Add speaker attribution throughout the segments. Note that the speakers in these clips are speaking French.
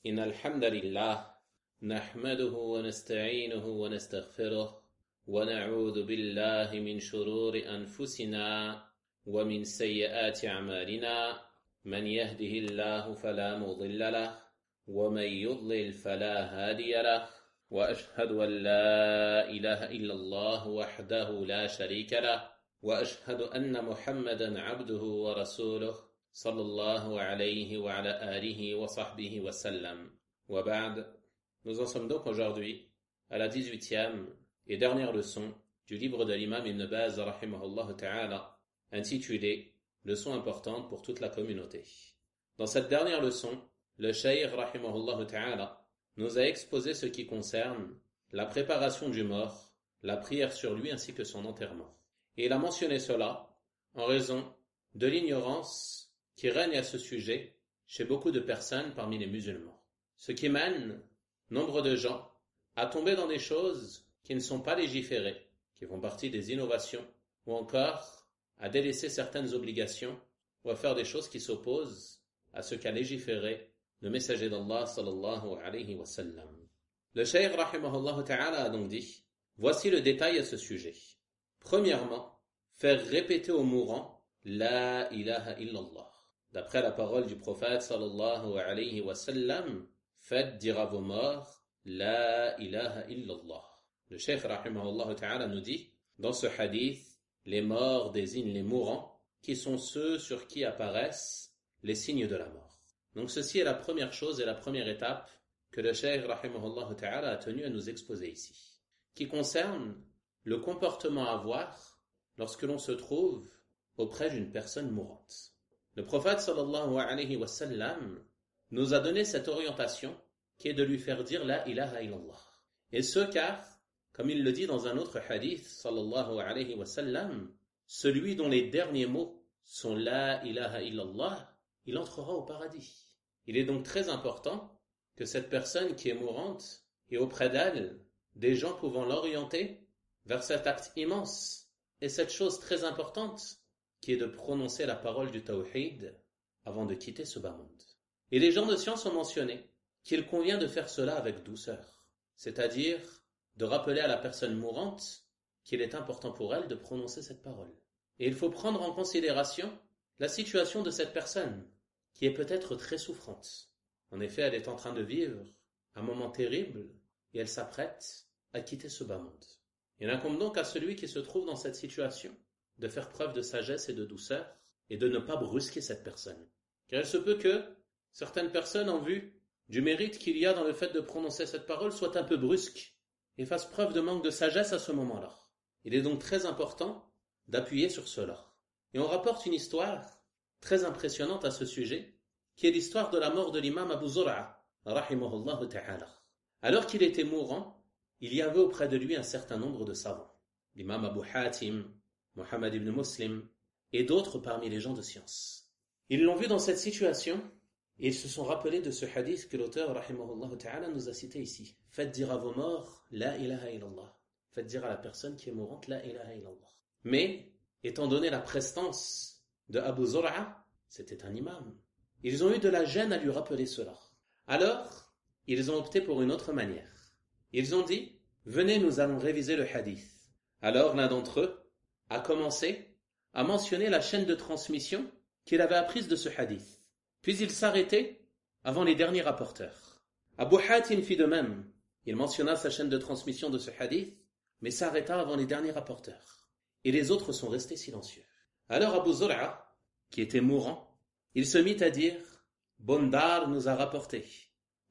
Speaker 1: إن الحمد لله نحمده ونستعينه ونستغفره ونعوذ بالله من شرور أنفسنا ومن سيئات أعمالنا من يهده الله فلا مضل له ومن يضلل فلا هادي له وأشهد أن لا إله إلا الله وحده لا شريك له وأشهد أن محمدا عبده ورسوله صلى الله عليه وعلى آله وصحبه وسلم. وبعد, nous en sommes donc aujourd'hui à la 18e et dernière leçon du livre de l'imam Ibn Baz rahimahullah ta'ala intitulé Leçon importante pour toute la communauté. Dans cette dernière leçon, le cheikh rahimahullah ta'ala nous a exposé ce qui concerne la préparation du mort, la prière sur lui ainsi que son enterrement. Et il a mentionné cela en raison de l'ignorance qui règne à ce sujet chez beaucoup de personnes parmi les musulmans. Ce qui mène nombre de gens à tomber dans des choses qui ne sont pas légiférées, qui font partie des innovations, ou encore à délaisser certaines obligations, ou à faire des choses qui s'opposent à ce qu'a légiféré le messager d'Allah sallallahu alayhi wa sallam. Le cheikh rahimahullah ta'ala a donc dit, voici le détail à ce sujet. Premièrement, faire répéter aux mourants La ilaha illallah. D'après la parole du prophète sallallahu alayhi wa sallam, faites dire à vos morts La ilaha illallah. Le cheikh rahimahullah ta'ala nous dit, dans ce hadith, les morts désignent les mourants, qui sont ceux sur qui apparaissent les signes de la mort. Donc ceci est la première chose et la première étape que le cheikh rahimahullah ta'ala a tenu à nous exposer ici, qui concerne le comportement à avoir lorsque l'on se trouve auprès d'une personne mourante. Le prophète sallallahu alayhi wa sallam nous a donné cette orientation qui est de lui faire dire la ilaha illallah. Et ce car, comme il le dit dans un autre hadith sallallahu alayhi wa sallam, celui dont les derniers mots sont la ilaha illallah, il entrera au paradis. Il est donc très important que cette personne qui est mourante et auprès d'elle, des gens pouvant l'orienter vers cet acte immense et cette chose très importante qui est de prononcer la parole du tawhid avant de quitter ce bas monde. Et les gens de science ont mentionné qu'il convient de faire cela avec douceur, c'est-à-dire de rappeler à la personne mourante qu'il est important pour elle de prononcer cette parole. Et il faut prendre en considération la situation de cette personne, qui est peut-être très souffrante. En effet, elle est en train de vivre un moment terrible et elle s'apprête à quitter ce bas monde. Il incombe donc à celui qui se trouve dans cette situation de faire preuve de sagesse et de douceur et de ne pas brusquer cette personne. Car il se peut que certaines personnes, en vue du mérite qu'il y a dans le fait de prononcer cette parole, soient un peu brusques et fassent preuve de manque de sagesse à ce moment-là. Il est donc très important d'appuyer sur cela. Et on rapporte une histoire très impressionnante à ce sujet, qui est l'histoire de la mort de l'imam Abu Zur'a, rahimahullah ta'ala. Alors qu'il était mourant, il y avait auprès de lui un certain nombre de savants. L'imam Abu Hatim, Muhammad ibn Muslim et d'autres parmi les gens de science. Ils l'ont vu dans cette situation et ils se sont rappelés de ce hadith que l'auteur rahimahullah ta'ala nous a cité ici. Faites dire à vos morts la ilaha illallah. Faites dire à la personne qui est mourante la ilaha illallah. Mais, étant donné la prestance de Abu Zur'a, c'était un imam, ils ont eu de la gêne à lui rappeler cela. Alors, ils ont opté pour une autre manière. Ils ont dit, venez, nous allons réviser le hadith. Alors l'un d'entre eux a commencé à mentionner la chaîne de transmission qu'il avait apprise de ce hadith. Puis il s'arrêtait avant les derniers rapporteurs. Abu Hatim fit de même. Il mentionna sa chaîne de transmission de ce hadith, mais s'arrêta avant les derniers rapporteurs. Et les autres sont restés silencieux. Alors Abu Zur'a, qui était mourant, il se mit à dire « Bondar nous a rapporté,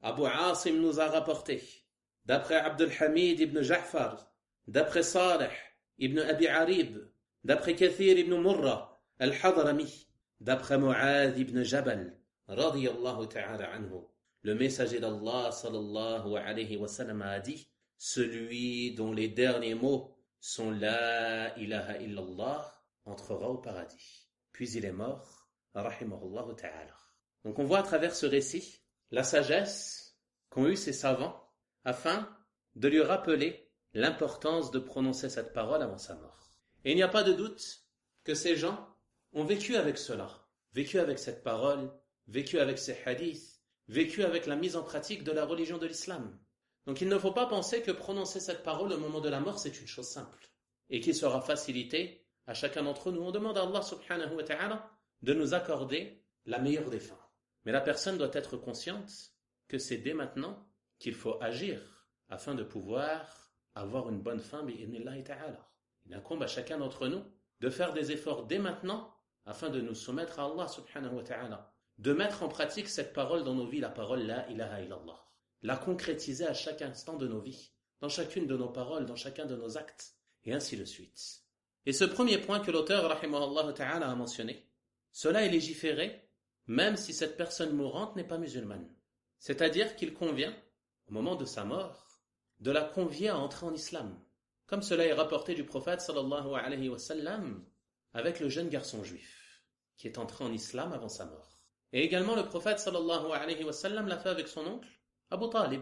Speaker 1: Abu Asim nous a rapporté, d'après Abdul Hamid ibn Ja'far, d'après Salih ibn Abi Arib, d'après Kathir ibn Murra al-Hadrami, d'après Mu'adh ibn Jabal, radiyallahu ta'ala anhu. Le messager d'Allah sallallahu alayhi wa sallam a dit, celui dont les derniers mots sont la ilaha illallah entrera au paradis. Puis il est mort, rahimahullahu ta'ala. Donc on voit à travers ce récit la sagesse qu'ont eu ces savants afin de lui rappeler l'importance de prononcer cette parole avant sa mort. Et il n'y a pas de doute que ces gens ont vécu avec cela, vécu avec cette parole, vécu avec ces hadiths, vécu avec la mise en pratique de la religion de l'islam. Donc il ne faut pas penser que prononcer cette parole au moment de la mort, c'est une chose simple et qui sera facilitée à chacun d'entre nous. On demande à Allah subhanahu wa ta'ala de nous accorder la meilleure des fins. Mais la personne doit être consciente que c'est dès maintenant qu'il faut agir afin de pouvoir avoir une bonne fin bi'idhnillahi ta'ala. Il incombe à chacun d'entre nous de faire des efforts dès maintenant afin de nous soumettre à Allah subhanahu wa ta'ala, de mettre en pratique cette parole dans nos vies, la parole la ilaha illallah, la concrétiser à chaque instant de nos vies, dans chacune de nos paroles, dans chacun de nos actes, et ainsi de suite. Et ce premier point que l'auteur rahimahullah ta'ala a mentionné, cela est légiféré même si cette personne mourante n'est pas musulmane. C'est-à-dire qu'il convient, au moment de sa mort, de la convier à entrer en islam, comme cela est rapporté du prophète sallallahu alayhi wa sallam avec le jeune garçon juif qui est entré en islam avant sa mort. Et également le prophète sallallahu alayhi wa sallam l'a fait avec son oncle Abu Talib.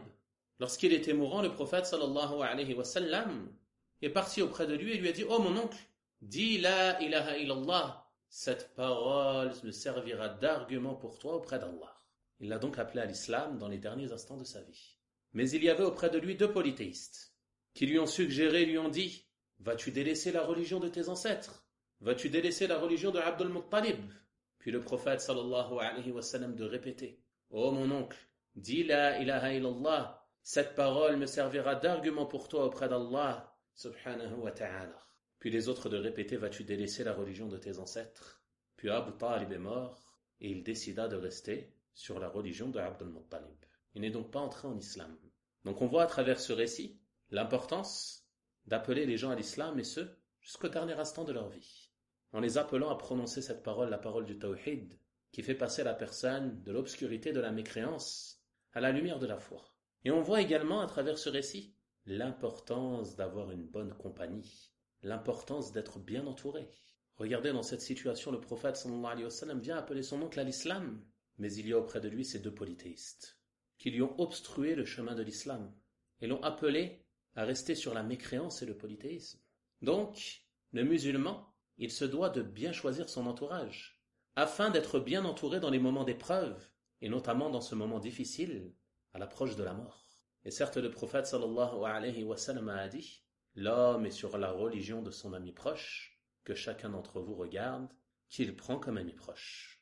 Speaker 1: Lorsqu'il était mourant, le prophète sallallahu alayhi wa sallam est parti auprès de lui et lui a dit: « Oh mon oncle, dis la ilaha illallah, cette parole me servira d'argument pour toi auprès d'Allah. » Il l'a donc appelé à l'islam dans les derniers instants de sa vie. Mais il y avait auprès de lui 2 polythéistes qui lui ont suggéré, lui ont dit: « Vas-tu délaisser la religion de tes ancêtres? Vas-tu délaisser la religion de Abdul Muttalib ?» Puis le prophète sallallahu alayhi wa sallam de répéter: « Oh mon oncle, dis la ilaha illallah, cette parole me servira d'argument pour toi auprès d'Allah subhanahu wa ta'ala. » Puis les autres de répéter: « Vas-tu délaisser la religion de tes ancêtres ?» Puis Abu Talib est mort et il décida de rester sur la religion de Abdul Muttalib. Il n'est donc pas entré en islam. Donc on voit à travers ce récit l'importance d'appeler les gens à l'islam, et ce, jusqu'au dernier instant de leur vie, en les appelant à prononcer cette parole, la parole du tawhid, qui fait passer la personne de l'obscurité de la mécréance à la lumière de la foi. Et on voit également à travers ce récit l'importance d'avoir une bonne compagnie, l'importance d'être bien entouré. Regardez, dans cette situation, le prophète sallallahu alayhi wa sallam vient appeler son oncle à l'islam, mais il y a auprès de lui ces 2 polythéistes qui lui ont obstrué le chemin de l'islam et l'ont appelé à rester sur la mécréance et le polythéisme. Donc, le musulman, il se doit de bien choisir son entourage, afin d'être bien entouré dans les moments d'épreuve, et notamment dans ce moment difficile, à l'approche de la mort. Et certes, le prophète sallallahu alayhi wa sallam a dit: « L'homme est sur la religion de son ami proche, que chacun d'entre vous regarde, qu'il prend comme ami proche. »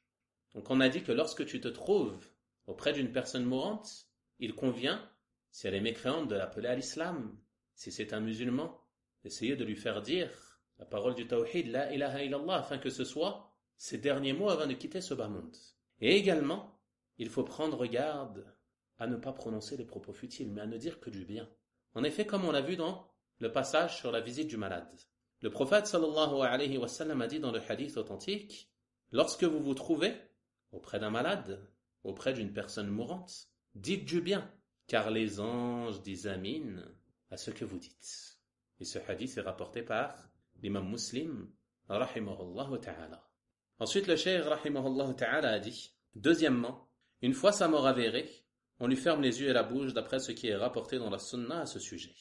Speaker 1: Donc on a dit que lorsque tu te trouves auprès d'une personne mourante, il convient, si elle est mécréante, de l'appeler à l'islam. Si c'est un musulman, d'essayer de lui faire dire la parole du tawhid, la ilaha illallah, afin que ce soit ses derniers mots avant de quitter ce bas monde. Et également, il faut prendre garde à ne pas prononcer des propos futiles, mais à ne dire que du bien. En effet, comme on l'a vu dans le passage sur la visite du malade, le prophète sallallahu alayhi wa sallam a dit dans le hadith authentique: « Lorsque vous vous trouvez auprès d'un malade, auprès d'une personne mourante, dites du bien, car les anges disent amin à ce que vous dites. » Et ce hadith est rapporté par l'imam Muslim, rahimahullah ta'ala. Ensuite, le cheikh, rahimahullah ta'ala, a dit: deuxièmement, une fois sa mort avérée, on lui ferme les yeux et la bouche d'après ce qui est rapporté dans la sunna à ce sujet.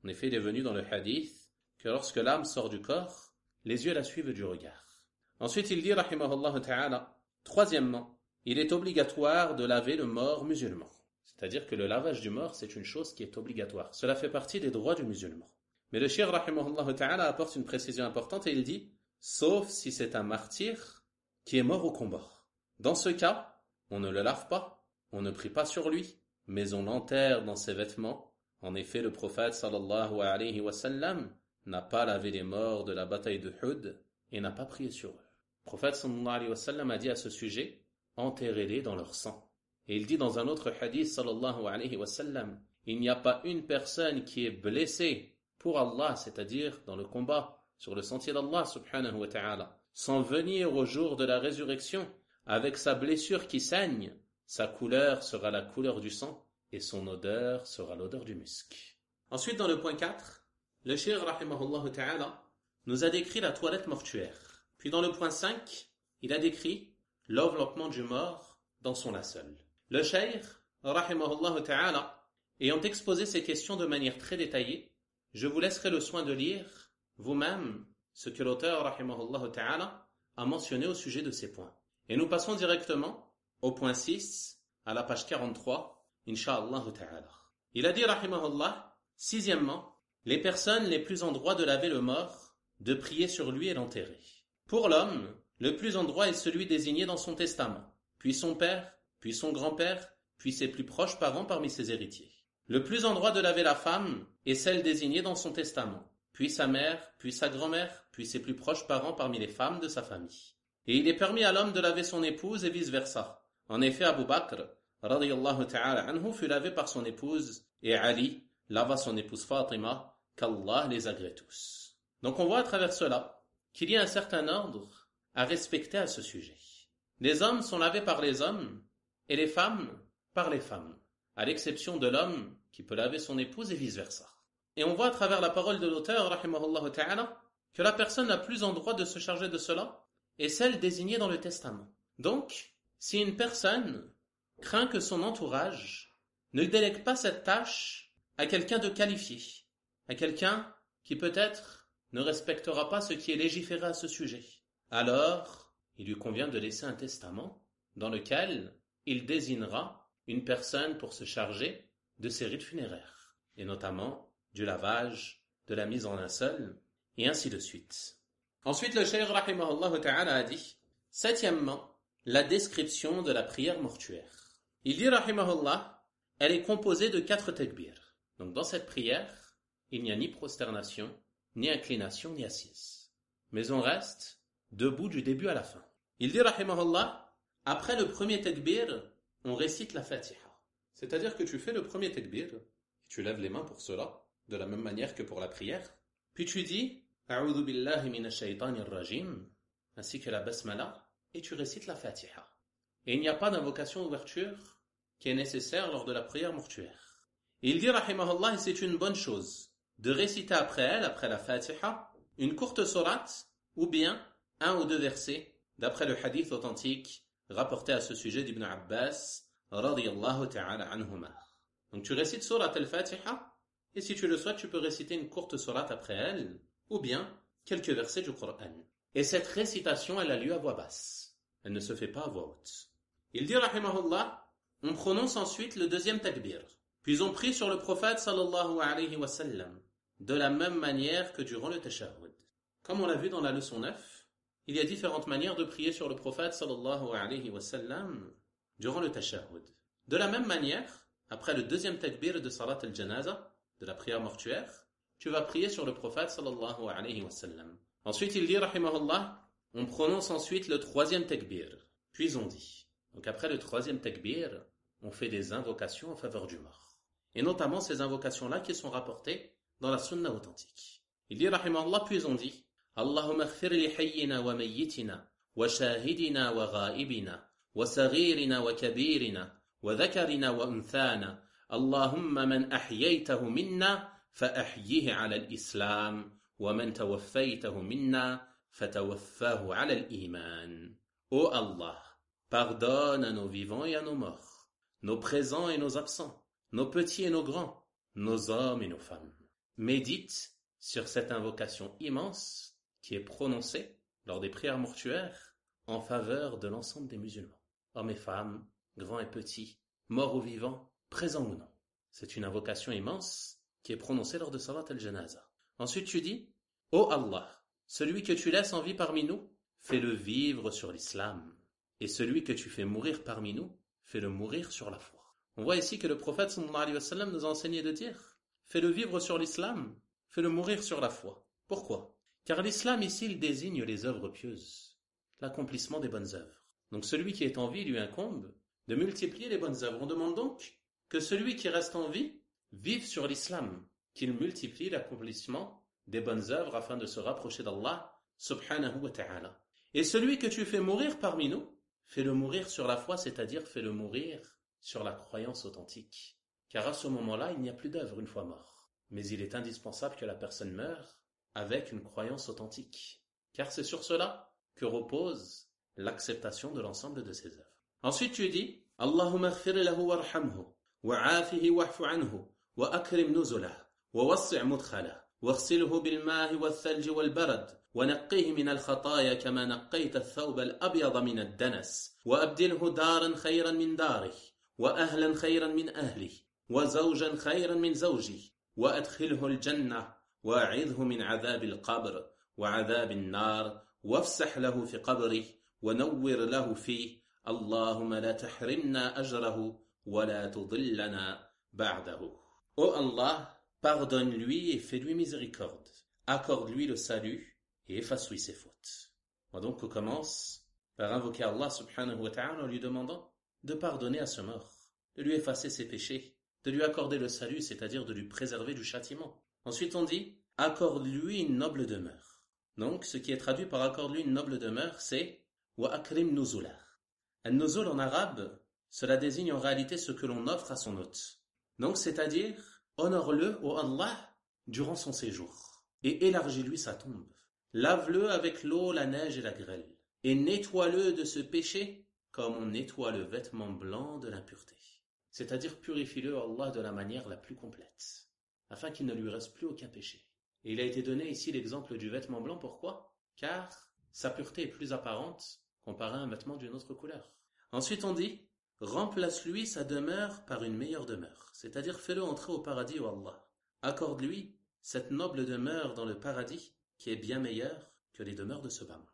Speaker 1: En effet, il est venu dans le hadith que lorsque l'âme sort du corps, les yeux la suivent du regard. Ensuite, il dit, rahimahullah ta'ala, troisièmement, il est obligatoire de laver le mort musulman. C'est-à-dire que le lavage du mort, c'est une chose qui est obligatoire. Cela fait partie des droits du musulman. Mais le cheikh, rahimahullah ta'ala, apporte une précision importante et il dit: sauf si c'est un martyr qui est mort au combat. Dans ce cas, on ne le lave pas, on ne prie pas sur lui, mais on l'enterre dans ses vêtements. En effet, le prophète sallallahu alayhi wa sallam n'a pas lavé les morts de la bataille de Uhud et n'a pas prié sur eux. Le prophète sallallahu alayhi wa sallam a dit à ce sujet: enterrez-les dans leur sang. Et il dit dans un autre hadith sallallahu alayhi wa sallam: il n'y a pas une personne qui est blessée pour Allah, c'est-à-dire dans le combat sur le sentier d'Allah subhanahu wa ta'ala, sans venir au jour de la résurrection avec sa blessure qui saigne, sa couleur sera la couleur du sang et son odeur sera l'odeur du musc. Ensuite, dans le point 4, le cheikh rahimahullah ta'ala nous a décrit la toilette mortuaire. Puis dans le point 5, il a décrit l'enveloppement du mort dans son linceul. Le cheikh rahimahullah ta'ala ayant exposé ces questions de manière très détaillée, je vous laisserai le soin de lire vous-même ce que l'auteur rahimahullah ta'ala a mentionné au sujet de ces points. Et nous passons directement au point 6, à la page 43, Inch'Allah ta'ala. Il a dit, rahimahullah, sixièmement, les personnes les plus en droit de laver le mort, de prier sur lui et l'enterrer. Pour l'homme, le plus en droit est celui désigné dans son testament, puis son père, puis son grand-père, puis ses plus proches parents parmi ses héritiers. Le plus en droit de laver la femme est celle désignée dans son testament, puis sa mère, puis sa grand-mère, puis ses plus proches parents parmi les femmes de sa famille. Et il est permis à l'homme de laver son épouse et vice-versa. En effet, Abu Bakr, radiyallahu ta'ala anhu, fut lavé par son épouse, et Ali lava son épouse Fatima, qu'Allah les agrée tous. Donc on voit à travers cela qu'il y a un certain ordre à respecter à ce sujet. Les hommes sont lavés par les hommes, et les femmes par les femmes, à l'exception de l'homme qui peut laver son épouse et vice-versa. Et on voit à travers la parole de l'auteur, rahimahullah ta'ala, que la personne la plus en droit de se charger de cela est celle désignée dans le testament. Donc, si une personne craint que son entourage ne délègue pas cette tâche à quelqu'un de qualifié, à quelqu'un qui peut-être ne respectera pas ce qui est légiféré à ce sujet, alors il lui convient de laisser un testament dans lequel il désignera une personne pour se charger de ses rites funéraires, et notamment du lavage, de la mise en linceul, et ainsi de suite. Ensuite, le cheikh rahimahullah ta'ala a dit, septièmement, la description de la prière mortuaire. Il dit rahimahullah, elle est composée de 4 takbirs. Donc dans cette prière, il n'y a ni prosternation, ni inclination, ni assise. Mais on reste debout du début à la fin. Il dit rahimahullah, après le premier takbir, on récite la Fatiha. C'est-à-dire que tu fais le premier takbir, tu lèves les mains pour cela, de la même manière que pour la prière, puis tu dis A'udhu billahi minash shaytanir rajim, ainsi que la basmala, et tu récites la Fatiha. Et il n'y a pas d'invocation d'ouverture qui est nécessaire lors de la prière mortuaire. Et il dit rahimahullah, et c'est une bonne chose de réciter après elle, après la Fatiha, une courte sourate ou bien 1 ou 2 versets, d'après le hadith authentique rapporté à ce sujet d'Ibn Abbas radiyallahu ta'ala anhuma. Donc tu récites sourate al-Fatiha, et si tu le souhaites, tu peux réciter une courte sourate après elle, ou bien quelques versets du Coran. Et cette récitation, elle a lieu à voix basse. Elle ne se fait pas à voix haute. Il dit, rahimahullah, on prononce ensuite le deuxième takbir. Puis on prie sur le prophète sallallahu alayhi wa sallam, de la même manière que durant le tashahhud. Comme on l'a vu dans la leçon 9, il y a différentes manières de prier sur le prophète sallallahu alayhi wa sallam durant le tashahhud. De la même manière, après le deuxième takbir de salat al-janaza, de la prière mortuaire, tu vas prier sur le prophète sallallahu alayhi wa sallam. Ensuite, il dit, rahimahullah, on prononce ensuite le troisième takbir. Puis on dit. Donc après le troisième takbir, on fait des invocations en faveur du mort. Et notamment ces invocations-là qui sont rapportées dans la sunna authentique. Il dit, rahimahullah, puis on dit, Allahumma khfir li hayyina wa mayyitina, wa shahidina wa ghaibina, wa saghirina wa kabirina, wa dhakarina wa unthana, Allahumma man ahyaytahu minna, فأحيه على الإسلام ومن توفيته منا فتوفاه على الإيمان. Ô Allah, pardonne à nos vivants et à nos morts, nos présents et nos absents, nos petits et nos grands, nos hommes et nos femmes. Médite sur cette invocation immense qui est prononcée lors des prières mortuaires en faveur de l'ensemble des musulmans, hommes et femmes, grands et petits, morts ou vivants, présents ou non. C'est une invocation immense qui est prononcé lors de salat al-janaza. Ensuite tu dis, ô Allah, celui que tu laisses en vie parmi nous, fais-le vivre sur l'islam. Et celui que tu fais mourir parmi nous, fais-le mourir sur la foi. On voit ici que le prophète sallallahu alayhi wa sallam nous a enseigné de dire, fais-le vivre sur l'islam, fais-le mourir sur la foi. Pourquoi? Car l'islam ici, il désigne les œuvres pieuses, l'accomplissement des bonnes œuvres. Donc celui qui est en vie lui incombe de multiplier les bonnes œuvres. On demande donc que celui qui reste en vie vive sur l'islam, qu'il multiplie l'accomplissement des bonnes œuvres afin de se rapprocher d'Allah subhanahu wa ta'ala. Et celui que tu fais mourir parmi nous, fais-le mourir sur la foi, c'est-à-dire fais-le mourir sur la croyance authentique. Car à ce moment-là, il n'y a plus d'œuvre une fois mort. Mais il est indispensable que la personne meure avec une croyance authentique. Car c'est sur cela que repose l'acceptation de l'ensemble de ses œuvres. Ensuite tu dis, Allahumma ighfir lahu warhamhu, wa'afihi wa'fu anhu, وأكرم نزله ووسع مدخله واغسله بالماء والثلج والبرد ونقيه من الخطايا كما نقيت الثوب الأبيض من الدنس وأبدله دارا خيرا من داره وأهلا خيرا من أهله وزوجا خيرا من زوجه وأدخله الجنة وأعذه من عذاب القبر وعذاب النار وافسح له في قبره ونور له فيه اللهم لا تحرمنا أجره ولا تضلنا بعده. Ô Allah, pardonne-lui et fais-lui miséricorde. Accorde-lui le salut et efface-lui ses fautes. Donc on commence par invoquer Allah subhanahu wa ta'ala en lui demandant de pardonner à ce mort, de lui effacer ses péchés, de lui accorder le salut, c'est-à-dire de lui préserver du châtiment. Ensuite on dit, accorde-lui une noble demeure. Donc ce qui est traduit par accorde-lui une noble demeure, c'est wa akrim nuzulah. An-nuzul en arabe, cela désigne en réalité ce que l'on offre à son hôte. Donc c'est-à-dire, honore-le au Allah durant son séjour et élargis-lui sa tombe. Lave-le avec l'eau, la neige et la grêle et nettoie-le de ce péché comme on nettoie le vêtement blanc de l'impureté. C'est-à-dire purifie-le, Allah, de la manière la plus complète, afin qu'il ne lui reste plus aucun péché. Et il a été donné ici l'exemple du vêtement blanc, pourquoi ? Car sa pureté est plus apparente comparée à un vêtement d'une autre couleur. Ensuite on dit, remplace-lui sa demeure par une meilleure demeure, c'est-à-dire fais-le entrer au paradis, ô Allah. Accorde-lui cette noble demeure dans le paradis qui est bien meilleure que les demeures de ce bas monde.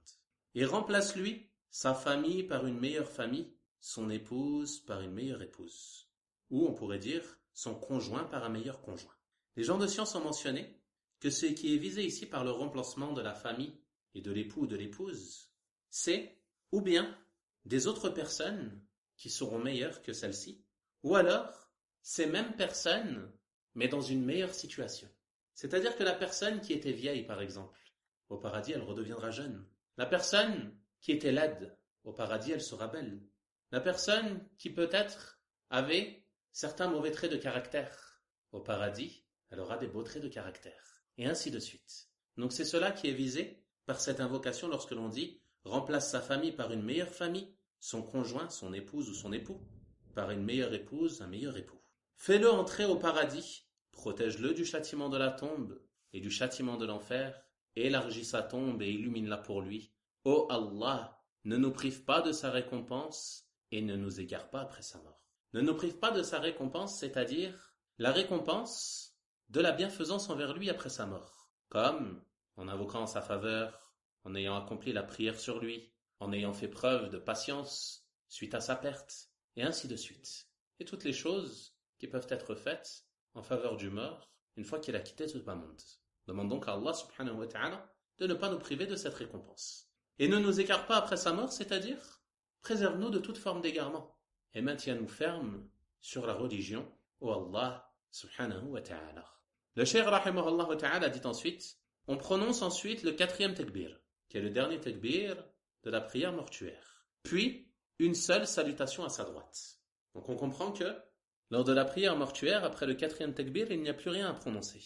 Speaker 1: Et remplace-lui sa famille par une meilleure famille, son épouse par une meilleure épouse. Ou on pourrait dire son conjoint par un meilleur conjoint. Les gens de science ont mentionné que ce qui est visé ici par le remplacement de la famille et de l'époux ou de l'épouse, c'est ou bien des autres personnes qui seront meilleures que celles-ci, ou alors ces mêmes personnes, mais dans une meilleure situation. C'est-à-dire que la personne qui était vieille, par exemple, au paradis, elle redeviendra jeune. La personne qui était laide, au paradis, elle sera belle. La personne qui peut-être avait certains mauvais traits de caractère, au paradis, elle aura des beaux traits de caractère. Et ainsi de suite. Donc c'est cela qui est visé par cette invocation lorsque l'on dit « remplace sa famille par une meilleure famille », son conjoint, son épouse ou son époux, par une meilleure épouse, un meilleur époux. Fais-le entrer au paradis, protège-le du châtiment de la tombe et du châtiment de l'enfer, élargis sa tombe et illumine-la pour lui. Ô Allah, ne nous prive pas de sa récompense et ne nous égare pas après sa mort. Ne nous prive pas de sa récompense, c'est-à-dire la récompense de la bienfaisance envers lui après sa mort, comme en invoquant en sa faveur, en ayant accompli la prière sur lui, en ayant fait preuve de patience suite à sa perte, et ainsi de suite. Et toutes les choses qui peuvent être faites en faveur du mort une fois qu'il a quitté ce bas monde. Demande donc à Allah subhanahu wa ta'ala de ne pas nous priver de cette récompense. Et ne nous égare pas après sa mort, c'est-à-dire préserve-nous de toute forme d'égarement et maintiens-nous fermes sur la religion, ô Allah subhanahu wa ta'ala. Le cheikh rahimahullah ta'ala dit ensuite, on prononce ensuite le 4e takbir, qui est le dernier takbir de la prière mortuaire. Puis, une seule salutation à sa droite. Donc on comprend que, lors de la prière mortuaire, après le 4e takbir, il n'y a plus rien à prononcer.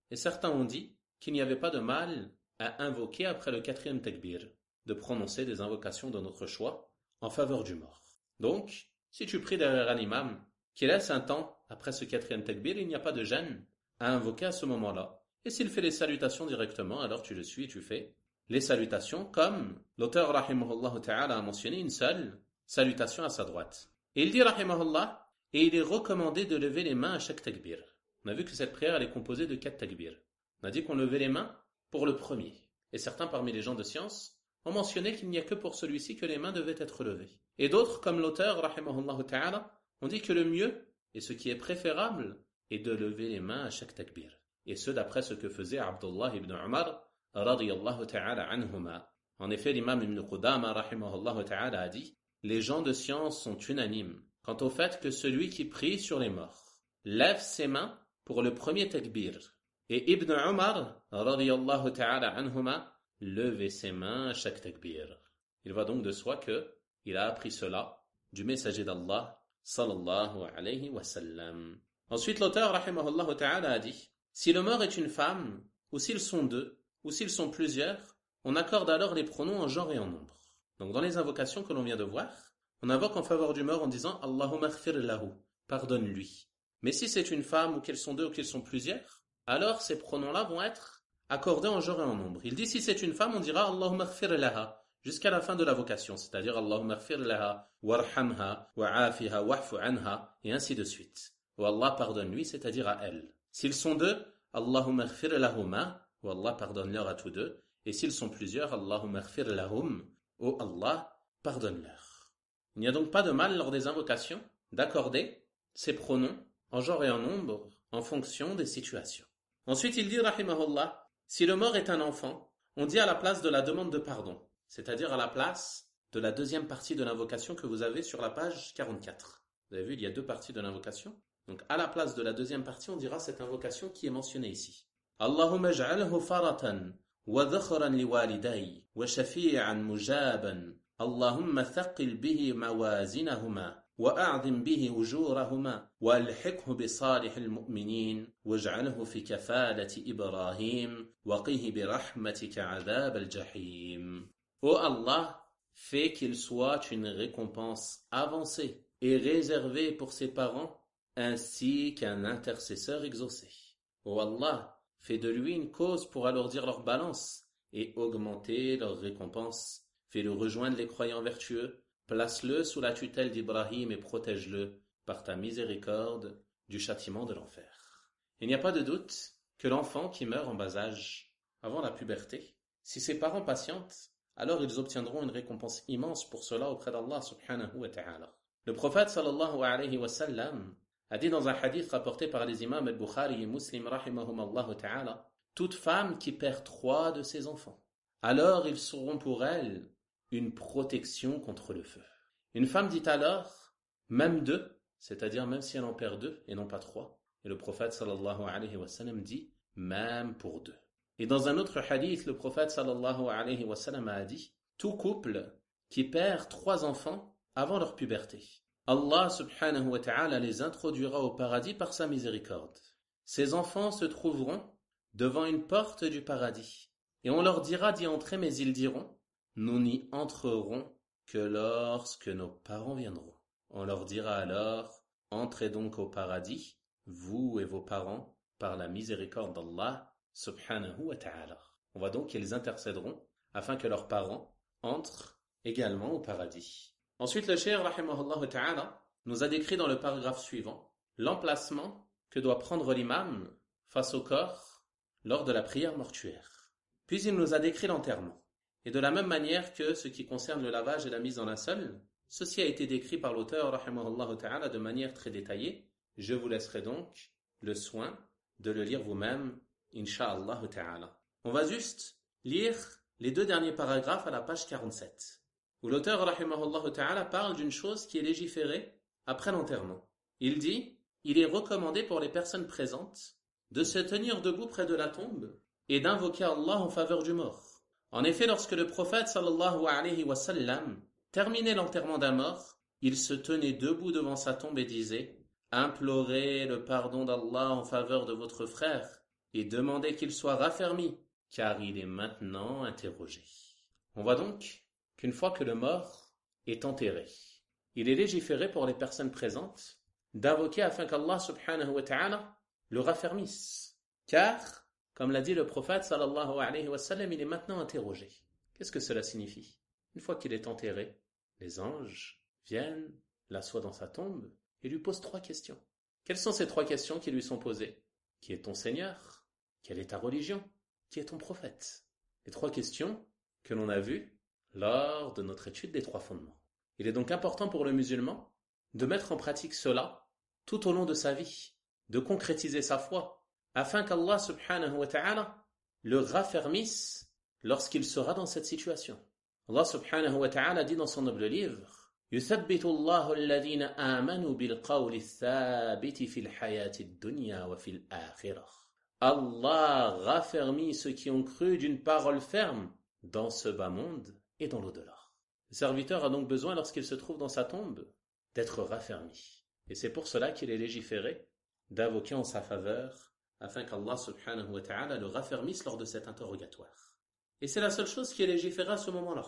Speaker 1: Et certains ont dit qu'il n'y avait pas de mal à invoquer après le 4e takbir, de prononcer des invocations de notre choix en faveur du mort. Donc, si tu pries derrière un imam qui laisse un temps après ce 4e takbir, il n'y a pas de gêne à invoquer à ce moment-là. Et s'il fait les salutations directement, alors tu le suis et tu fais les salutations comme l'auteur rahimahullah ta'ala a mentionné une seule salutation à sa droite. Et il dit rahimahullah, et il est recommandé de lever les mains à chaque takbir. On a vu que cette prière elle est composée de 4 takbirs. On a dit qu'on levait les mains pour le premier. Et certains parmi les gens de science ont mentionné qu'il n'y a que pour celui-ci que les mains devaient être levées. Et d'autres, comme l'auteur rahimahullah ta'ala, ont dit que le mieux, et ce qui est préférable, est de lever les mains à chaque takbir. Et ce d'après ce que faisait Abdullah ibn Umar radiyallahu ta'ala anhuma. En effet, l'imam ibn Qudama rahimahullah ta'ala a dit, les gens de science sont unanimes quant au fait que celui qui prie sur les morts lève ses mains pour le premier takbir. Et Ibn Umar radiyallahu ta'ala anhuma levait ses mains à chaque takbir. Il va donc de soi que il a appris cela du messager d'Allah sallallahu alayhi wa sallam. Ensuite, l'auteur rahimahullah ta'ala a dit, si le mort est une femme, ou s'ils sont deux, ou s'ils sont plusieurs, on accorde alors les pronoms en genre et en nombre. Donc dans les invocations que l'on vient de voir, on invoque en faveur du mort en disant Allahumma ighfir lahu, pardonne-lui. Mais si c'est une femme ou qu'elles sont deux ou qu'elles sont plusieurs, alors ces pronoms-là vont être accordés en genre et en nombre. Il dit si c'est une femme, on dira Allahumma ighfir laha, jusqu'à la fin de l'invocation, c'est-à-dire Allahumma ighfir laha, warhamha, wa'afiha, wa'fu anha, et ainsi de suite. Ou Allah pardonne-lui, c'est-à-dire à elle. S'ils sont deux, Allahumma ighfir lahuma, ou Allah pardonne-leur à tous deux, et s'ils sont plusieurs, Allahumma ighfir lahum, ou Allah pardonne-leur. Il n'y a donc pas de mal lors des invocations d'accorder ces pronoms en genre et en nombre en fonction des situations. Ensuite, il dit, rahimahullah, si le mort est un enfant, on dit à la place de la demande de pardon, c'est-à-dire à la place de la deuxième partie de l'invocation que vous avez sur la page 44. Vous avez vu, il y a deux parties de l'invocation. Donc, à la place de la deuxième partie, on dira cette invocation qui est mentionnée ici. Allahumma ij'alhu faratan wa dhakhran liwaliday wa shafi'an mujaban. Allahumma thaqil bihi mawazinahuma. وأعظم به أجورهما وألحقه بصالح المؤمنين واجعله في كفالة إبراهيم وقه برحمتك عذاب الجحيم. Ô Allah, fais qu'il soit une récompense avancée et réservée pour ses parents ainsi qu'un intercesseur exaucé. Ô Allah, fais de lui une cause pour alourdir leur balance et augmenter leur récompense. Fais-le rejoindre les croyants vertueux. Place-le sous la tutelle d'Ibrahim et protège-le par ta miséricorde du châtiment de l'enfer. Il n'y a pas de doute que l'enfant qui meurt en bas âge, avant la puberté, si ses parents patientent, alors ils obtiendront une récompense immense pour cela auprès d'Allah subhanahu wa ta'ala. Le prophète sallallahu alayhi wa sallam a dit dans un hadith rapporté par les imams al-Bukhari et Muslim rahimahumallahu ta'ala, toute femme qui perd 3 de ses enfants, alors ils seront pour elle une protection contre le feu. Une femme dit alors, même 2, c'est-à-dire même si elle en perd 2 et non pas 3. Et le prophète sallallahu alayhi wa sallam dit, même pour 2. Et dans un autre hadith, le prophète sallallahu alayhi wa sallam a dit, tout couple qui perd 3 enfants avant leur puberté, Allah subhanahu wa ta'ala les introduira au paradis par sa miséricorde. Ces enfants se trouveront devant une porte du paradis. Et on leur dira d'y entrer, mais ils diront, nous n'y entrerons que lorsque nos parents viendront. On leur dira alors, entrez donc au paradis, vous et vos parents, par la miséricorde d'Allah, subhanahu wa ta'ala. On voit donc qu'ils intercéderont afin que leurs parents entrent également au paradis. Ensuite, le cheikh, rahimahullah ta'ala, nous a décrit dans le paragraphe suivant l'emplacement que doit prendre l'imam face au corps lors de la prière mortuaire. Puis il nous a décrit l'enterrement. Et de la même manière que ce qui concerne le lavage et la mise en linceul, ceci a été décrit par l'auteur rahimahullah ta'ala de manière très détaillée. Je vous laisserai donc le soin de le lire vous-même, insha'Allah ta'ala. On va juste lire les 2 derniers paragraphes à la page 47, où l'auteur rahimahullah ta'ala parle d'une chose qui est légiférée après l'enterrement. Il dit, il est recommandé pour les personnes présentes de se tenir debout près de la tombe et d'invoquer Allah en faveur du mort. En effet, lorsque le prophète sallallahu alayhi wa sallam terminait l'enterrement d'un mort, il se tenait debout devant sa tombe et disait « Implorez le pardon d'Allah en faveur de votre frère et demandez qu'il soit raffermi, car il est maintenant interrogé. » On voit donc qu'une fois que le mort est enterré, il est légiféré pour les personnes présentes d'invoquer afin qu'Allah subhanahu wa ta'ala le raffermisse. Car, comme l'a dit le prophète sallallahu alayhi wa sallam, il est maintenant interrogé. Qu'est-ce que cela signifie? Une fois qu'il est enterré, les anges viennent, l'assoient dans sa tombe et lui posent 3 questions. Quelles sont ces 3 questions qui lui sont posées? Qui est ton Seigneur? Quelle est ta religion? Qui est ton prophète? Les 3 questions que l'on a vues lors de notre étude des 3 fondements. Il est donc important pour le musulman de mettre en pratique cela tout au long de sa vie, de concrétiser sa foi, afin qu'Allah subhanahu wa ta'ala le raffermisse lorsqu'il sera dans cette situation. Allah subhanahu wa ta'ala dit dans son noble livre يُثَبِّتُ اللَّهُ الَّذِينَ آمَنُوا بِالْقَوْلِ الثَّابِتِ فِي الْحَيَاةِ الدُّنْيَا وَفِي الْآخِرَةِ. Allah raffermit ceux qui ont cru d'une parole ferme dans ce bas monde et dans l'au-delà. Le serviteur a donc besoin, lorsqu'il se trouve dans sa tombe, d'être raffermi. Et c'est pour cela qu'il est légiféré d'invoquer en sa faveur afin qu'Allah subhanahu wa ta'ala le raffermisse lors de cet interrogatoire. Et c'est la seule chose qui est légiférée à ce moment-là.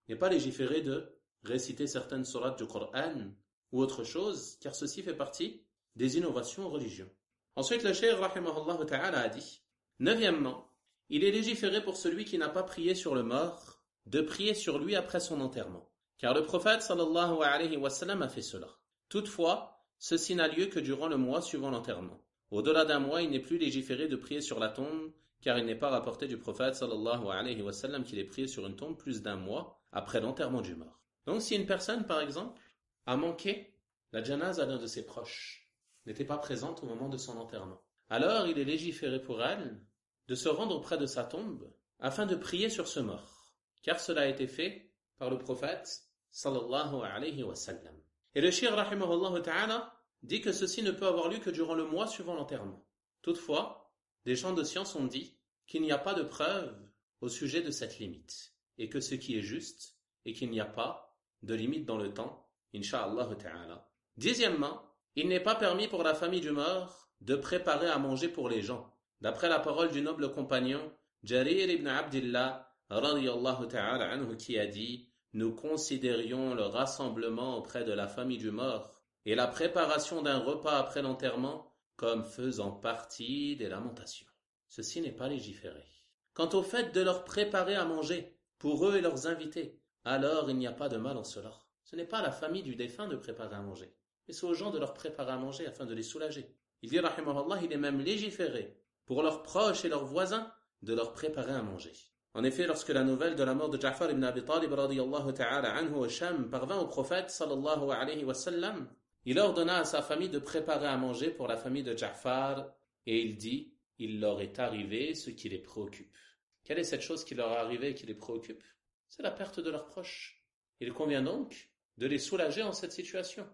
Speaker 1: Il n'est pas légiféré de réciter certaines sourates du Coran ou autre chose, car ceci fait partie des innovations en religion. Ensuite, le cheikh rahimahullah ta'ala a dit, 9e, il est légiféré pour celui qui n'a pas prié sur le mort de prier sur lui après son enterrement. Car le prophète sallallahu alayhi wa sallam a fait cela. Toutefois, ceci n'a lieu que durant le mois suivant l'enterrement. Au-delà d'un mois, il n'est plus légiféré de prier sur la tombe, car il n'est pas rapporté du prophète sallallahu alayhi wa sallam qu'il ait prié sur une tombe plus d'un mois après l'enterrement du mort. Donc si une personne, par exemple, a manqué la janaza d'un de ses proches, n'était pas présente au moment de son enterrement, alors il est légiféré pour elle de se rendre auprès de sa tombe afin de prier sur ce mort, car cela a été fait par le prophète sallallahu alayhi wa sallam. Et le cheikh rahimahullah ta'ala dit que ceci ne peut avoir lieu que durant le mois suivant l'enterrement. Toutefois, des gens de science ont dit qu'il n'y a pas de preuve au sujet de cette limite, et que ce qui est juste est qu'il n'y a pas de limite dans le temps, incha'Allah ta'ala. Dixièmement, il n'est pas permis pour la famille du mort de préparer à manger pour les gens. D'après la parole du noble compagnon Jarir ibn Abdillah radiyallahu ta'ala anhu qui a dit « Nous considérions le rassemblement auprès de la famille du mort et la préparation d'un repas après l'enterrement comme faisant partie des lamentations. » Ceci n'est pas légiféré. Quant au fait de leur préparer à manger pour eux et leurs invités, alors il n'y a pas de mal en cela. Ce n'est pas à la famille du défunt de préparer à manger, mais c'est aux gens de leur préparer à manger afin de les soulager. Il dit, rahimahullah, il est même légiféré pour leurs proches et leurs voisins de leur préparer à manger. En effet, lorsque la nouvelle de la mort de Ja'far ibn Abi Talib radiyallahu ta'ala anhu au Sham parvint au prophète sallallahu alayhi wa sallam, il ordonna à sa famille de préparer à manger pour la famille de Ja'far et il dit, il leur est arrivé ce qui les préoccupe. Quelle est cette chose qui leur est arrivée et qui les préoccupe? C'est la perte de leurs proches. Il convient donc de les soulager en cette situation,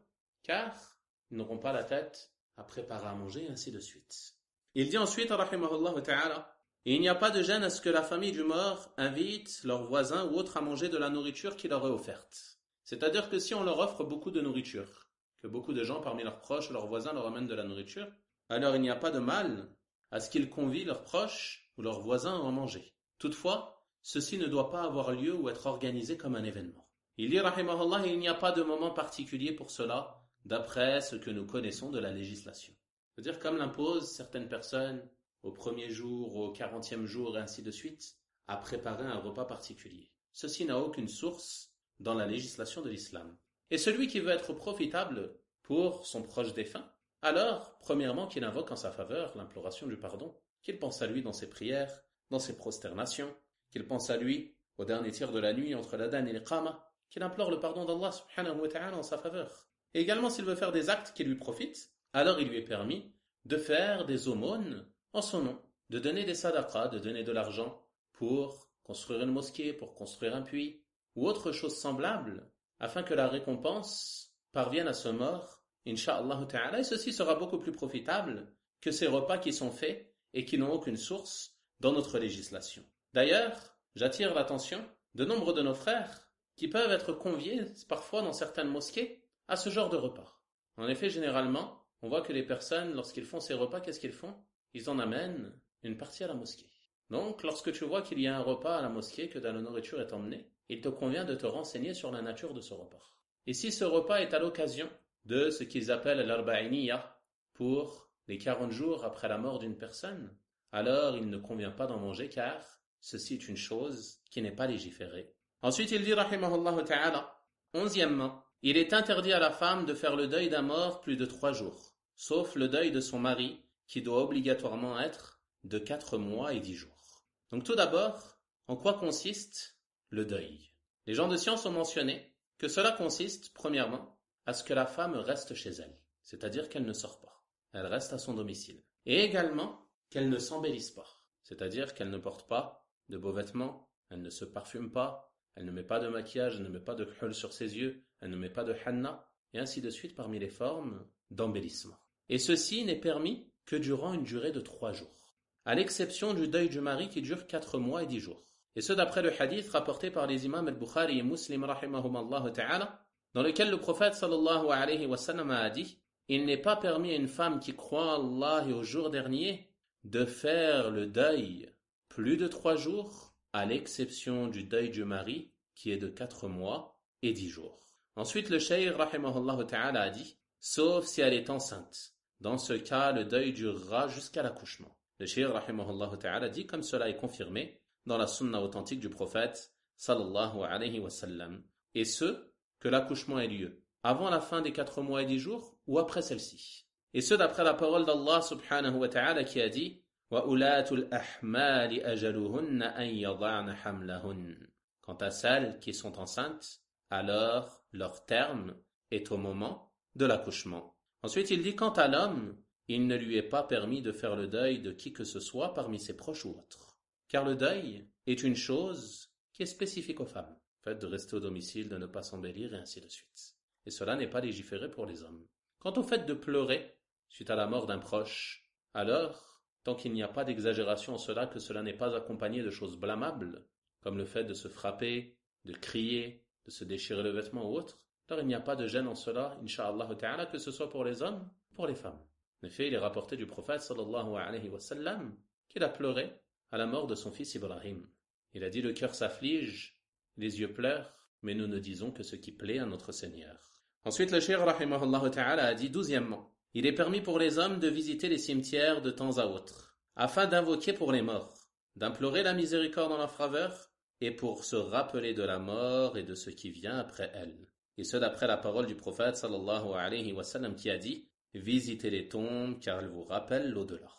Speaker 1: car ils n'auront pas la tête à préparer à manger et ainsi de suite. Il dit ensuite, rahimahullah ta'ala, et il n'y a pas de gêne à ce que la famille du mort invite leurs voisins ou autres à manger de la nourriture qui leur est offerte. C'est-à-dire que si on leur offre beaucoup de nourriture, que beaucoup de gens parmi leurs proches, leurs voisins leur amènent de la nourriture, alors il n'y a pas de mal à ce qu'ils convient leurs proches ou leurs voisins à en manger. Toutefois, ceci ne doit pas avoir lieu ou être organisé comme un événement. Il dit, rahimahullah, il n'y a pas de moment particulier pour cela, d'après ce que nous connaissons de la législation. C'est-à-dire comme l'imposent certaines personnes au premier jour, au 40e jour et ainsi de suite, à préparer un repas particulier. Ceci n'a aucune source dans la législation de l'islam. Et celui qui veut être profitable pour son proche défunt, alors, premièrement, qu'il invoque en sa faveur l'imploration du pardon, qu'il pense à lui dans ses prières, dans ses prosternations, qu'il pense à lui au dernier tiers de la nuit entre l'adhan et l'iqama, qu'il implore le pardon d'Allah subhanahu wa ta'ala en sa faveur. Et également, s'il veut faire des actes qui lui profitent, alors il lui est permis de faire des aumônes en son nom, de donner des sadaqas, de donner de l'argent pour construire une mosquée, pour construire un puits, ou autre chose semblable, afin que la récompense parvienne à ce mort, incha'Allah ta'ala, et ceci sera beaucoup plus profitable que ces repas qui sont faits et qui n'ont aucune source dans notre législation. D'ailleurs, j'attire l'attention de nombre de nos frères qui peuvent être conviés, parfois dans certaines mosquées, à ce genre de repas. En effet, généralement, on voit que les personnes, lorsqu'ils font ces repas, qu'est-ce qu'ils font? Ils en amènent une partie à la mosquée. Donc, lorsque tu vois qu'il y a un repas à la mosquée, que de la nourriture est emmenée, il te convient de te renseigner sur la nature de ce repas. Et si ce repas est à l'occasion de ce qu'ils appellent l'arba'iniyya, pour les 40 jours après la mort d'une personne, alors il ne convient pas d'en manger car ceci est une chose qui n'est pas légiférée. Ensuite, il dit, rahimahullah ta'ala, 11e, il est interdit à la femme de faire le deuil d'un mort plus de 3 jours, sauf le deuil de son mari, qui doit obligatoirement être de 4 mois et 10 jours. Donc tout d'abord, en quoi consiste le deuil? Les gens de science ont mentionné que cela consiste, premièrement, à ce que la femme reste chez elle, c'est-à-dire qu'elle ne sort pas, elle reste à son domicile, et également qu'elle ne s'embellisse pas, c'est-à-dire qu'elle ne porte pas de beaux vêtements, elle ne se parfume pas, elle ne met pas de maquillage, elle ne met pas de khul sur ses yeux, elle ne met pas de hanna, et ainsi de suite parmi les formes d'embellissement. Et ceci n'est permis que durant une durée de 3 jours, à l'exception du deuil du mari qui dure 4 mois et 10 jours. Et ce d'après le hadith rapporté par les imams al-Bukhari et Muslim rahimahumallahu ta'ala, dans lequel le prophète sallallahu alayhi wa sallam a dit, il n'est pas permis à une femme qui croit en Allah et au jour dernier de faire le deuil plus de 3 jours, à l'exception du deuil du mari qui est de 4 mois et 10 jours. Ensuite le cheikh rahimahullahu ta'ala a dit, sauf si elle est enceinte. Dans ce cas, le deuil durera jusqu'à l'accouchement. Le cheikh rahimahullahu ta'ala dit, comme cela est confirmé dans la sunna authentique du prophète sallallahu alayhi wa sallam. Et ce, que l'accouchement ait lieu avant la fin des 4 mois et 10 jours ou après celle-ci. Et ce, d'après la parole d'Allah subhanahu wa ta'ala qui a dit وَأُولَاتُ الْأَحْمَالِ أَجَلُهُنَّ أَنْ يَضَعْنَ حَمْلَهُنَّ. Quant à celles qui sont enceintes, alors leur terme est au moment de l'accouchement. Ensuite, il dit quant à l'homme, il ne lui est pas permis de faire le deuil de qui que ce soit parmi ses proches ou autres. Car le deuil est une chose qui est spécifique aux femmes. Le fait de rester au domicile, de ne pas s'embellir et ainsi de suite. Et cela n'est pas légiféré pour les hommes. Quant au fait de pleurer suite à la mort d'un proche, alors, tant qu'il n'y a pas d'exagération en cela, que cela n'est pas accompagné de choses blâmables, comme le fait de se frapper, de crier, de se déchirer le vêtement ou autre, alors il n'y a pas de gêne en cela, incha'Allah ta'ala, que ce soit pour les hommes ou pour les femmes. En effet, il est rapporté du prophète sallallahu alayhi wa sallam qu'il a pleuré à la mort de son fils Ibrahim. Il a dit le cœur s'afflige, les yeux pleurent, mais nous ne disons que ce qui plaît à notre Seigneur. Ensuite, le cheikh rahimahullah ta'ala a dit 12e, il est permis pour les hommes de visiter les cimetières de temps à autre, afin d'invoquer pour les morts, d'implorer la miséricorde en leur faveur, et pour se rappeler de la mort et de ce qui vient après elle. Et ce d'après la parole du prophète sallallahu alayhi wa sallam qui a dit « Visitez les tombes car elles vous rappellent l'au-delà ».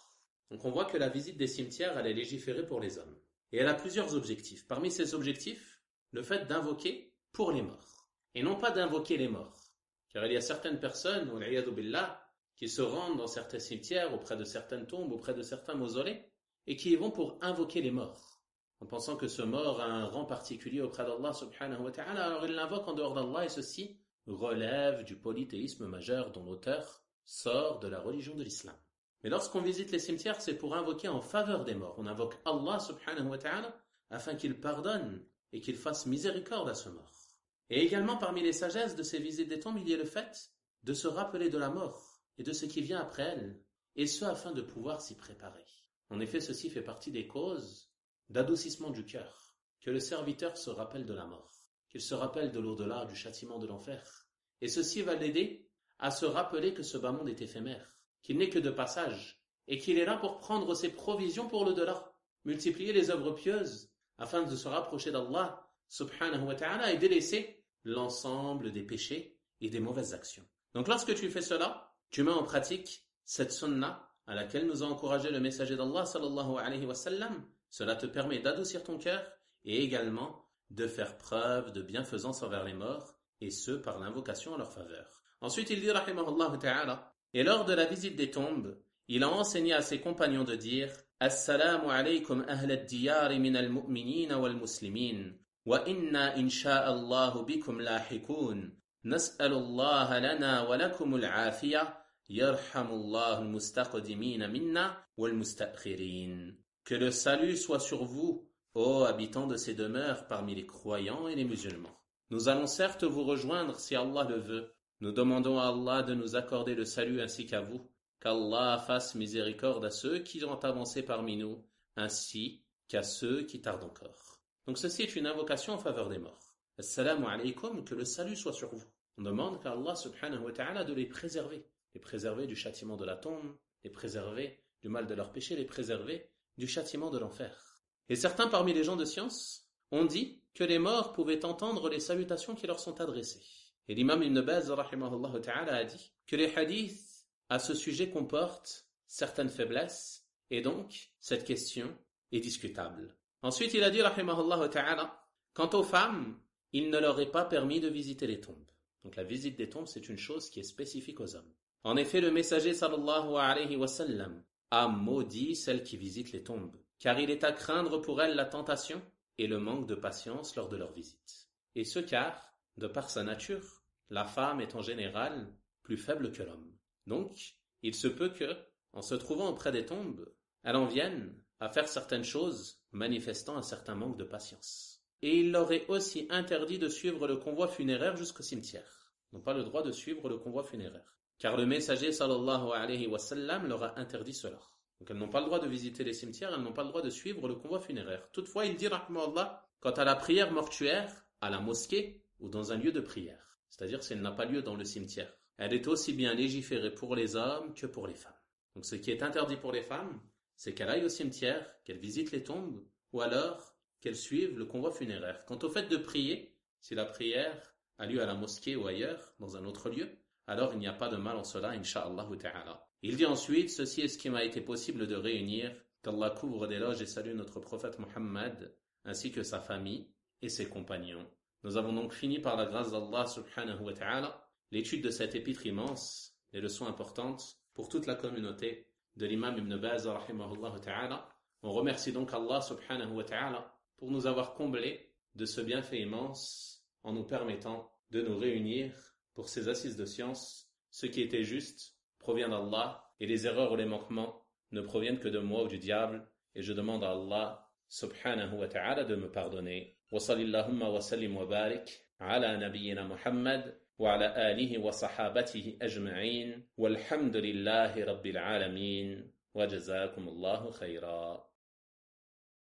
Speaker 1: Donc on voit que la visite des cimetières, elle est légiférée pour les hommes. Et elle a plusieurs objectifs. Parmi ces objectifs, le fait d'invoquer pour les morts. Et non pas d'invoquer les morts. Car il y a certaines personnes, wal'iyadu billah, qui se rendent dans certains cimetières, auprès de certaines tombes, auprès de certains mausolées, et qui y vont pour invoquer les morts, en pensant que ce mort a un rang particulier auprès d'Allah subhanahu wa ta'ala, alors ils l'invoquent en dehors d'Allah, et ceci relève du polythéisme majeur dont l'auteur sort de la religion de l'islam. Mais lorsqu'on visite les cimetières, c'est pour invoquer en faveur des morts. On invoque Allah subhanahu wa ta'ala afin qu'il pardonne et qu'il fasse miséricorde à ce mort. Et également parmi les sagesses de ces visites des tombes, il y a le fait de se rappeler de la mort et de ce qui vient après elle, et ce afin de pouvoir s'y préparer. En effet, ceci fait partie des causes d'adoucissement du cœur, que le serviteur se rappelle de la mort, qu'il se rappelle de l'au-delà, du châtiment de l'enfer. Et ceci va l'aider à se rappeler que ce bas monde est éphémère, qu'il n'est que de passage, et qu'il est là pour prendre ses provisions pour l'au-delà, multiplier les œuvres pieuses, afin de se rapprocher d'Allah, subhanahu wa ta'ala, et délaisser l'ensemble des péchés et des mauvaises actions. Donc lorsque tu fais cela, tu mets en pratique cette sunna à laquelle nous a encouragé le messager d'Allah, sallallahu alayhi wa sallam. Cela te permet d'adoucir ton cœur et également de faire preuve de bienfaisance envers les morts, et ce par l'invocation en leur faveur. Ensuite il dit rahimahullah ta'ala, et lors de la visite des tombes, il a enseigné à ses compagnons de dire Assalamu alaykum ahla ad-diyar min al-mu'minina wal-muslimin wa inna insha'Allahu bikum lahikun nas'alullaha lana wa lakum al-afiyah yarhamullahu al-mustaqdimina minna wal-mustakhirin. Que le salut soit sur vous, ô habitants de ces demeures parmi les croyants et les musulmans. Nous allons certes vous rejoindre si Allah le veut. Nous demandons à Allah de nous accorder le salut ainsi qu'à vous, qu'Allah fasse miséricorde à ceux qui ont avancé parmi nous, ainsi qu'à ceux qui tardent encore. Donc ceci est une invocation en faveur des morts. Assalamu alaykum, que le salut soit sur vous. On demande qu'à Allah subhanahu wa ta'ala de les préserver du châtiment de la tombe, les préserver du mal de leurs péchés, les préserver du châtiment de l'enfer. Et certains parmi les gens de science ont dit que les morts pouvaient entendre les salutations qui leur sont adressées. Et l'imam Ibn Baz rahimahullah ta'ala a dit que les hadiths à ce sujet comportent certaines faiblesses, et donc cette question est discutable. Ensuite il a dit rahimahullah ta'ala, quant aux femmes, il ne leur est pas permis de visiter les tombes. Donc la visite des tombes, c'est une chose qui est spécifique aux hommes. En effet, le messager sallallahu alayhi wa sallam a maudit celles qui visitent les tombes, car il est à craindre pour elles la tentation et le manque de patience lors de leur visite. Et ce car, de par sa nature, la femme est en général plus faible que l'homme. Donc, il se peut que, en se trouvant auprès des tombes, elle en vienne à faire certaines choses manifestant un certain manque de patience. Et il leur est aussi interdit de suivre le convoi funéraire jusqu'au cimetière. Ils n'ont pas le droit de suivre le convoi funéraire. Car le messager sallallahu alayhi wa sallam leur a interdit cela. Donc elles n'ont pas le droit de visiter les cimetières, elles n'ont pas le droit de suivre le convoi funéraire. Toutefois, il dit, rahmahullah, quant à la prière mortuaire, à la mosquée ou dans un lieu de prière, c'est-à-dire si elle n'a pas lieu dans le cimetière, elle est aussi bien légiférée pour les hommes que pour les femmes. Donc ce qui est interdit pour les femmes, c'est qu'elle aille au cimetière, qu'elle visite les tombes, ou alors qu'elles suivent le convoi funéraire. Quant au fait de prier, si la prière a lieu à la mosquée ou ailleurs, dans un autre lieu, alors il n'y a pas de mal en cela, incha'Allah ta'ala. Il dit ensuite, ceci est ce qui m'a été possible de réunir, qu'Allah couvre d'éloges et salue notre prophète Muhammad, ainsi que sa famille et ses compagnons. Nous avons donc fini par la grâce d'Allah subhanahu wa ta'ala l'étude de cette épître immense, les leçons importantes pour toute la communauté de l'imam Ibn Baz rahimahullah ta'ala. On remercie donc Allah subhanahu wa ta'ala pour nous avoir comblés de ce bienfait immense en nous permettant de nous réunir pour ces assises de science. Ce qui était juste provient d'Allah et les erreurs ou les manquements ne proviennent que de moi ou du diable, et je demande à Allah subhanahu wa ta'ala de me pardonner. Wa sallallahu wa sallim wa barik ala nabiyyina Muhammad wa ala alihi wa sahabatihi ajma'in walhamdulillahi rabbil alamin wa jazakumullahu khayra.